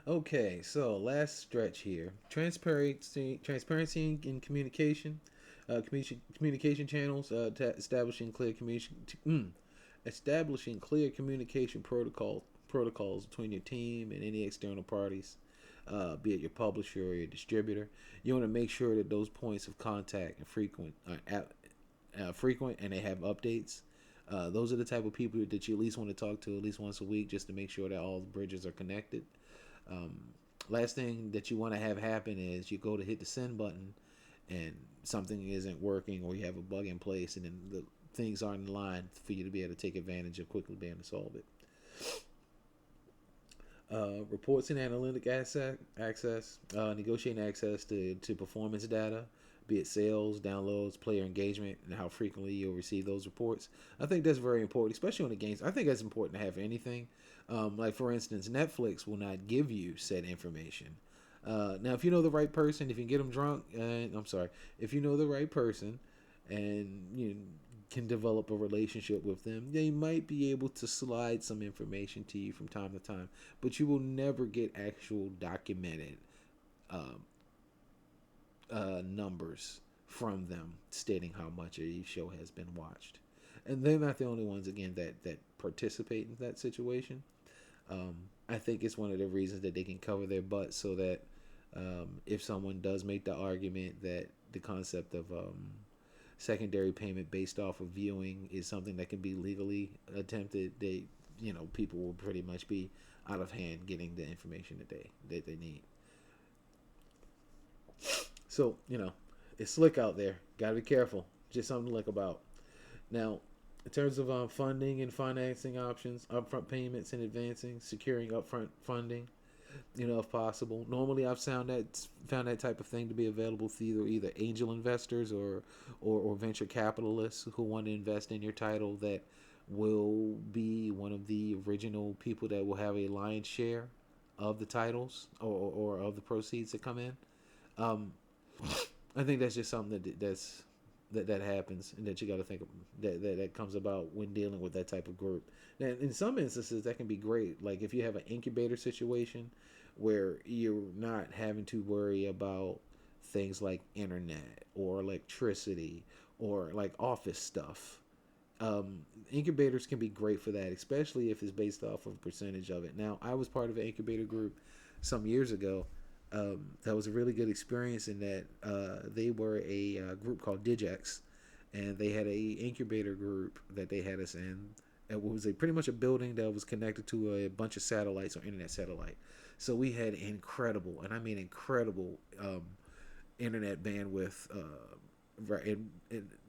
Okay, so last stretch here. Transparency in communication, communication channels, establishing clear communication protocols between your team and any external parties, be it your publisher or your distributor. You want to make sure that those points of contact are frequent, and they have updates. Those are the type of people that you at least want to talk to at least once a week, just to make sure that all the bridges are connected. Um, Last thing that you want to have happen is you go to hit the send button and something isn't working, or you have a bug in place, and then the things aren't in line for you to be able to take advantage of quickly being able to solve it. Reports and analytic access, negotiating access to performance data, be it sales, downloads, player engagement, and how frequently you'll receive those reports. I think that's very important, especially on the games. I think that's important to have anything. Like, for instance, Netflix will not give you said information. Now, if you know the right person, if you can get them drunk, I'm sorry, if you know the right person, and you can develop a relationship with them, they might be able to slide some information to you from time to time, but you will never get actual documented um, numbers from them stating how much a show has been watched. And they're not the only ones, again, that participate in that situation. Um, I think it's one of the reasons that they can cover their butts so that if someone does make the argument that the concept of secondary payment based off of viewing is something that can be legally attempted, people will pretty much be out of hand getting the information that they need. So it's slick out there. Gotta be careful. Just something to look about. Now, in terms of funding and financing options, upfront payments and advancing, securing upfront funding, if possible. Normally, I've found that type of thing to be available through either angel investors or venture capitalists who want to invest in your title that will be one of the original people that will have a lion's share of the titles or of the proceeds that come in. Um, I think that's just something that happens and that you got to think of, that comes about when dealing with that type of group. Now, in some instances, that can be great. Like if you have an incubator situation where you're not having to worry about things like internet or electricity or like office stuff. Incubators can be great for that, especially if it's based off of a percentage of it. Now, I was part of an incubator group some years ago. That was a really good experience in that they were a group called Digex, and they had a incubator group that they had us in. It was pretty much a building that was connected to a bunch of satellites or internet satellite. So we had incredible, and I mean incredible, internet bandwidth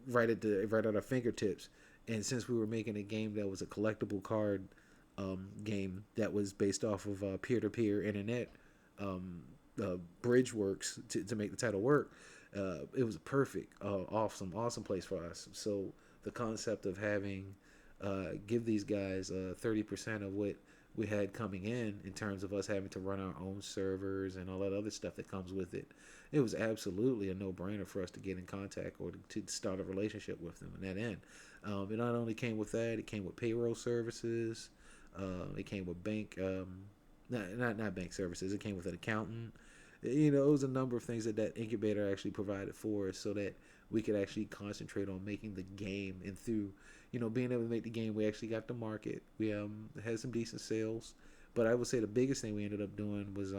right at our fingertips. And since we were making a game that was a collectible card game that was based off of peer-to-peer internet um, bridge works to make the title work, it was a perfect, awesome place for us. So the concept of having give these guys 30% of what we had coming in terms of us having to run our own servers and all that other stuff that comes with it, it was absolutely a no-brainer for us to get in contact or to start a relationship with them. And that end, it not only came with that, it came with payroll services. It came with bank, not bank services. It came with an accountant. It was a number of things that incubator actually provided for us, so that we could actually concentrate on making the game. And through being able to make the game, we actually got the market. We had some decent sales, but I would say the biggest thing we ended up doing was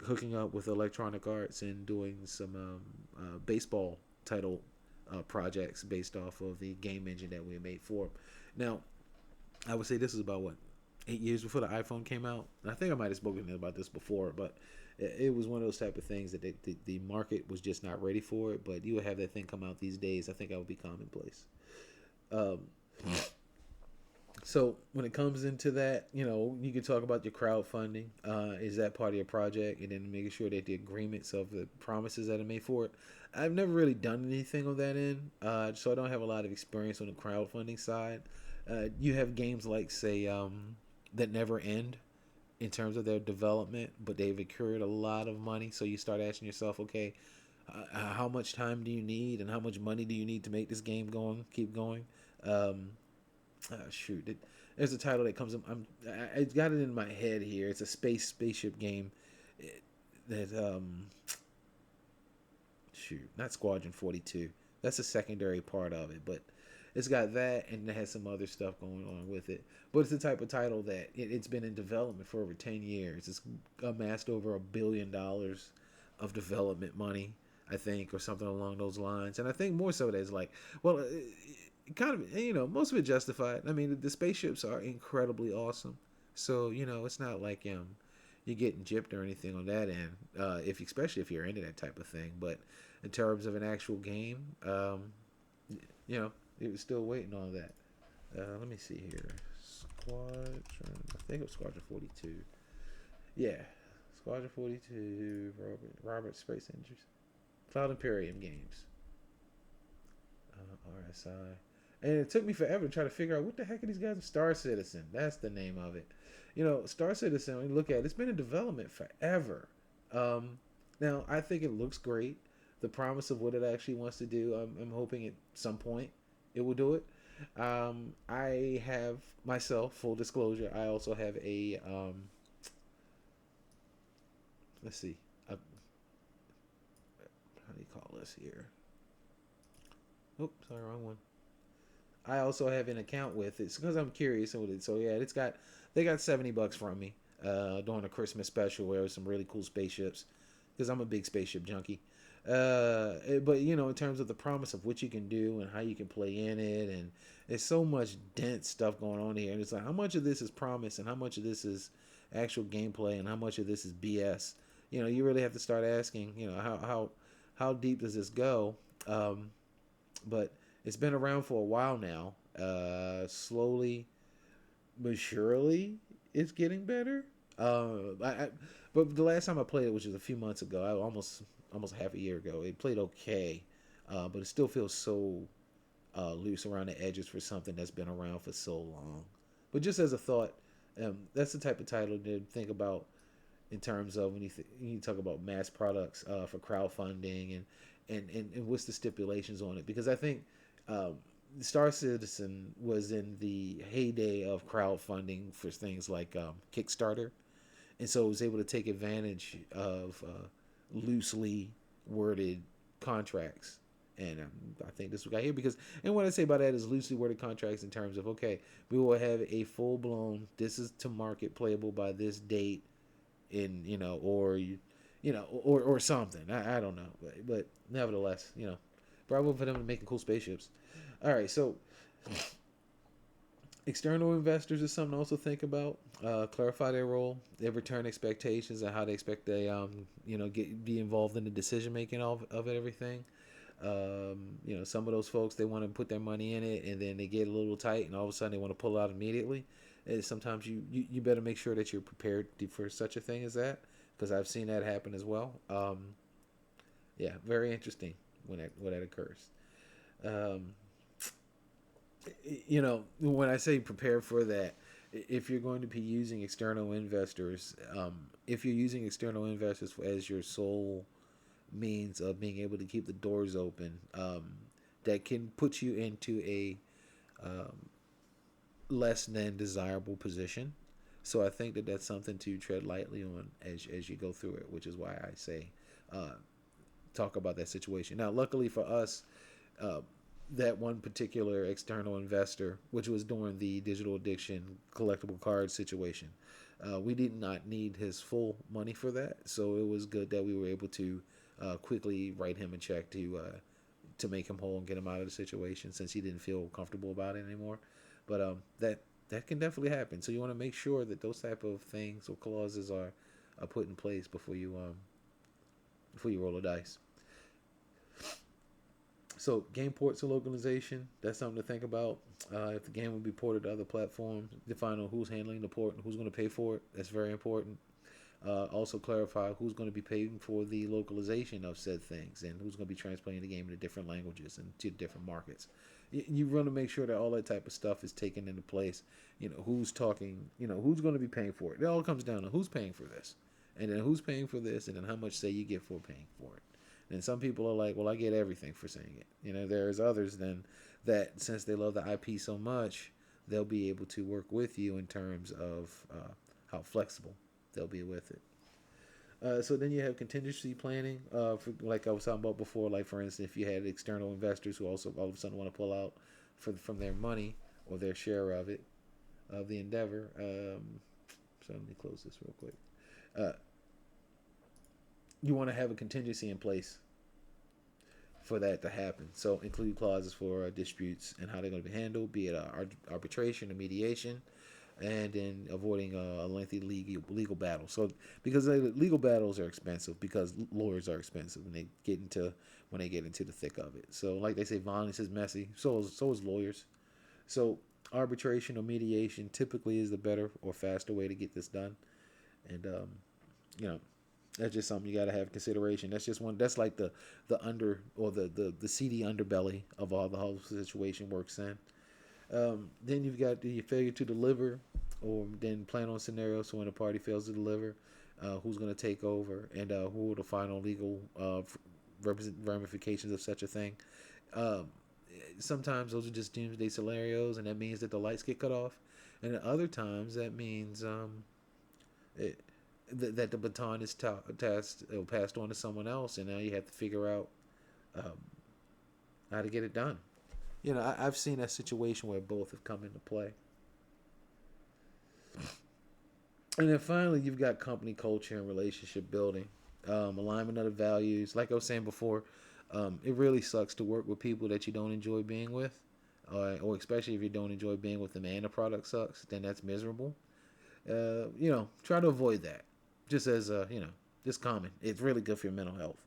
hooking up with Electronic Arts and doing some baseball title projects based off of the game engine that we made for them. Now, I would say this is about what, 8 years before the iPhone came out. I think I might have spoken about this before, but it was one of those type of things that the market was just not ready for it. But you would have that thing come out these days, I think that would be commonplace. Um, so when it comes into that, you can talk about your crowdfunding. Is that part of your project? And then making sure that the agreements of the promises that are made for it. I've never really done anything on that end, so I don't have a lot of experience on the crowdfunding side. You have games like, say, that never end in terms of their development, but they've accrued a lot of money. So you start asking yourself, okay, how much time do you need, and how much money do you need to make this game keep going? Shoot, There's a title that comes up. I got it in my head here. It's a spaceship game. That shoot, not Squadron 42. That's a secondary part of it, but it's got that, and it has some other stuff going on with it. But it's the type of title that it's been in development for over 10 years. It's amassed over $1 billion of development money, I think, or something along those lines. And I think more so that is like, well, kind of, most of it justified. I mean, the spaceships are incredibly awesome. So, it's not like you're getting gypped or anything on that end, if especially if you're into that type of thing. But in terms of an actual game, it was still waiting on that. Let me see here. Squadron. I think it was Squadron 42. Yeah, Squadron 42. Robert Space Engines. Cloud Imperium Games. RSI. And it took me forever to try to figure out what the heck are these guys. Star Citizen. That's the name of it. Star Citizen, when you look at it, it's been in development forever. Now, I think it looks great. The promise of what it actually wants to do, I'm hoping at some point it will do it. I have myself, full disclosure, I also have a, let's see, how do you call this here? Oops, sorry, wrong one. I also have an account with it because I'm curious with it. So yeah, they got $70 from me during a Christmas special where it was some really cool spaceships because I'm a big spaceship junkie. But in terms of the promise of what you can do and how you can play in it, and there's so much dense stuff going on here, and it's like how much of this is promise and how much of this is actual gameplay and how much of this is BS. You really have to start asking, how deep does this go? But it's been around for a while now. Slowly but surely, it's getting better. But the last time I played it, which was a few months ago, almost half a year ago, it played okay, but it still feels so loose around the edges for something that's been around for so long. But just as a thought, that's the type of title to think about in terms of when you talk about mass products for crowdfunding and what's the stipulations on it, because I think Star Citizen was in the heyday of crowdfunding for things like Kickstarter, and so it was able to take advantage of loosely worded contracts. And I think this is what got here because, and what I say about that is loosely worded contracts in terms of, okay, we will have a full blown, this is to market playable by this date, in or something. I don't know, but nevertheless, bravo for them making cool spaceships. All right, so external investors is something to also think about. Clarify their role, their return expectations, and how they expect they be involved in the decision making of everything. Some of those folks, they want to put their money in it and then they get a little tight and all of a sudden they want to pull out immediately. And sometimes you better make sure that you're prepared for such a thing as that, because I've seen that happen as well. Yeah, very interesting when that occurs. Um, when I say prepare for that, if you're going to be using external investors, if you're using external investors as your sole means of being able to keep the doors open, that can put you into a less than desirable position. So I think that that's something to tread lightly on as you go through it, which is why I say talk about that situation. Now, luckily for us, that one particular external investor, which was during the digital addiction collectible card situation, we did not need his full money for that. So it was good that we were able to quickly write him a check to make him whole and get him out of the situation, since he didn't feel comfortable about it anymore. But that can definitely happen. So you want to make sure that those type of things or clauses are put in place before you roll the dice. So game ports and localization, that's something to think about. If the game will be ported to other platforms, define on who's handling the port and who's going to pay for it. That's very important. Also clarify who's going to be paying for the localization of said things and who's going to be translating the game into different languages and to different markets. You want to make sure that all that type of stuff is taken into place. Who's talking, who's going to be paying for it. It all comes down to who's paying for this, and then who's paying for this, and then how much say you get for paying for it. And some people are like, well, I get everything for saying it. There's others then that, since they love the IP so much, they'll be able to work with you in terms of how flexible they'll be with it. So then you have contingency planning, for, like I was talking about before. Like for instance, if you had external investors who also all of a sudden want to pull out from their money or their share of it, of the endeavor. So let me close this real quick. Uh, you want to have a contingency in place for that to happen. So include clauses for disputes and how they're going to be handled, be it arbitration or mediation, and then avoiding a lengthy legal battle. So because legal battles are expensive, because lawyers are expensive, and they get into when they get into the thick of it. So like they say, violence is messy. So is lawyers. So arbitration or mediation typically is the better or faster way to get this done. And you know, that's just something you got to have in consideration. That's just one. That's like the under or the seedy underbelly of all the whole situation works in. Then you've got the failure to deliver, or then plan on scenarios. So when a party fails to deliver, who's going to take over, and who are the final legal ramifications of such a thing. Um, Sometimes those are just doomsday scenarios, and that means that the lights get cut off, and at other times that means it, that the baton is tasked or passed on to someone else, and now you have to figure out um, how to get it done. I've seen a situation where both have come into play. And then finally, you've got company culture and relationship building, alignment of the values. Like I was saying before, it really sucks to work with people that you don't enjoy being with, or especially if you don't enjoy being with them and the product sucks, then that's miserable. Try to avoid that. Just as just common. It's really good for your mental health.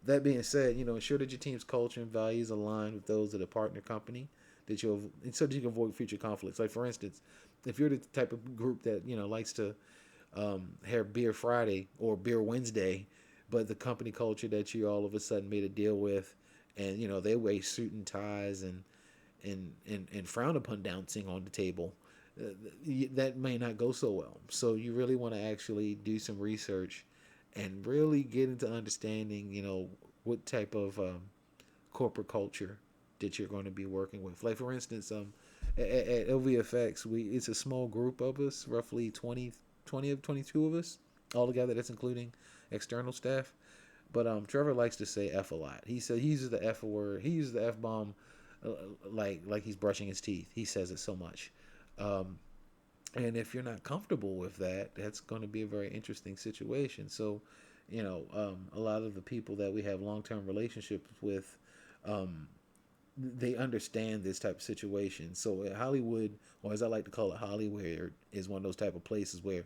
That being said, ensure that your team's culture and values align with those of the partner company so that you can avoid future conflicts. Like for instance, if you're the type of group that likes to have beer Friday or beer Wednesday, but the company culture that you all of a sudden made a deal with, and they wear suit and ties and frown upon dancing on the table, that may not go so well. So you really want to actually do some research and really get into understanding, what type of corporate culture that you're going to be working with. Like for instance, at LVFX, it's a small group of us, roughly 20 of 22 of us all together. That's including external staff. But Trevor likes to say F a lot. He uses the F word. He uses the F bomb like he's brushing his teeth. He says it so much. Um, and if you're not comfortable with that, that's going to be a very interesting situation. So, a lot of the people that we have long-term relationships with, um, they understand this type of situation. So Hollywood, or as I like to call it, Hollywood, is one of those type of places where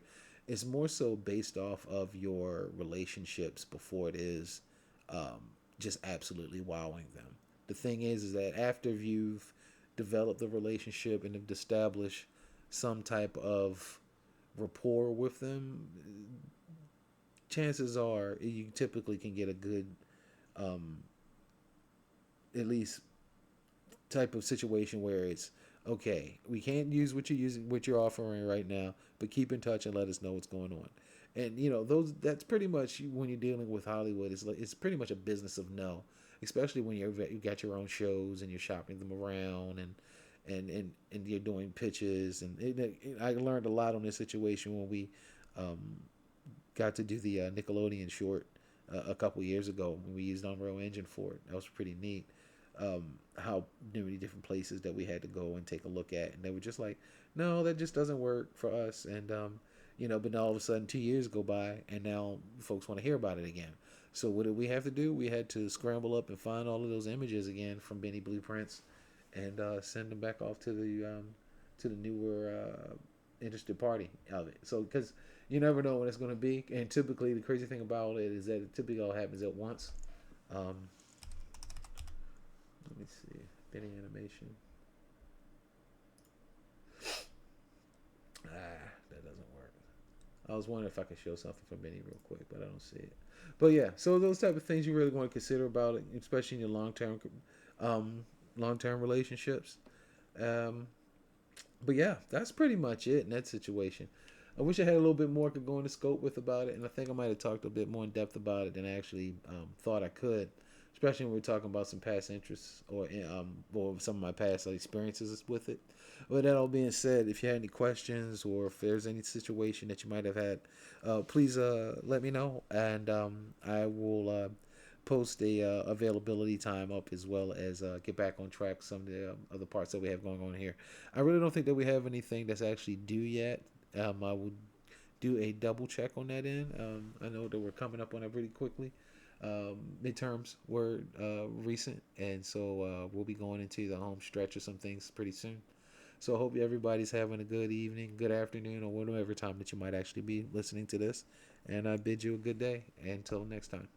it's more so based off of your relationships before it is um, just absolutely wowing them. The thing is that after you've developed the relationship and have established some type of rapport with them, chances are you typically can get a good, um, at least type of situation where it's okay. We can't use what you're offering right now, but keep in touch and let us know what's going on. And those that's pretty much when you're dealing with Hollywood. It's pretty much a business of no, especially when you got your own shows and you're shopping them around and you're doing pitches. And I learned a lot on this situation when we um, got to do the Nickelodeon short a couple years ago when we used Unreal Engine for it. That was pretty neat. How many different places that we had to go and take a look at, and they were just like, no, that just doesn't work for us. And but now all of a sudden 2 years go by, and now folks want to hear about it again. So what did we have to do? We had to scramble up and find all of those images again from Benny Blueprints, and send them back off to the newer interested party of it. So because you never know when it's going to be, and typically the crazy thing about it is that it typically all happens at once. Um, Let me see. Benny animation. That doesn't work. I was wondering if I could show something from Benny real quick, but I don't see it. But yeah, so those type of things you really want to consider about it, especially in your long term relationships. Um, but yeah, that's pretty much it in that situation. I wish I had a little bit more to go into scope with about it, and I think I might have talked a bit more in depth about it than I actually thought I could. especially when we're talking about some past interests or some of my past experiences with it. With that all being said, if you had any questions or if there's any situation that you might have had, please let me know, and I will post a availability time up, as well as get back on track some of the other parts that we have going on here. I really don't think that we have anything that's actually due yet. I will do a double check on that end. I know that we're coming up on it pretty quickly. Midterms were recent, and so we'll be going into the home stretch of some things pretty soon. So I hope everybody's having a good evening, good afternoon, or whatever time that you might actually be listening to this. And I bid you a good day. Until next time.